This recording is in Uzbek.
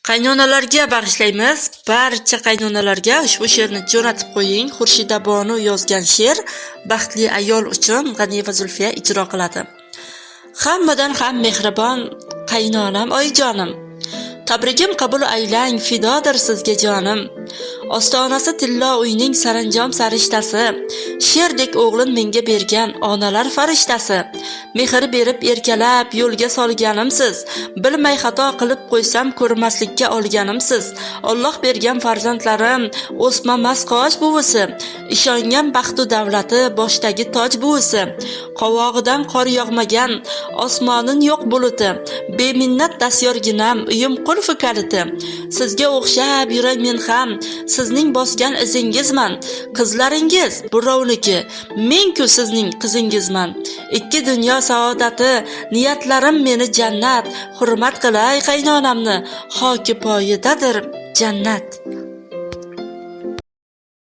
Qaynonalarga bag'ishlaymiz. Barcha qaynonalarga ushbu she'rni jo'natib qo'ying. Xurshida Bonu yozgan she'r baxtli ayol uchun G'aniyev Zulfiya ijro qiladi. Hammadan ham mehribon qaynonam oyijonim. Tabrigim qabul aylang, fidodir sizga jonim. Ostonasi tillo uyning saranjom sarishtasi, sherdek o'g'lin menga bergan onalar farishtasi. Mehr berib erkalab yo'lga solganimsiz, bilmay xato qilib qo'ysam ko'rmaslikka olganimsiz. Alloh bergan farzandlarim o'smamas qosh buvisi, ishongan baxtu davlati boshdagi toj buvisi. Qovog'idan qor yog'magan, osmonin yo'q buluti, beminnat dastyorginam, uyim qulfi kaliti. Sizga o'xshab yuray men ham, sizning bosgan izingizman. Qizlaringiz birovniki, men-ku sizning qizingizman. Ikki dunyo saodati, niyatlarim meni jannat. Hurmat qilay qaynonamni, hoki poyidadir jannat.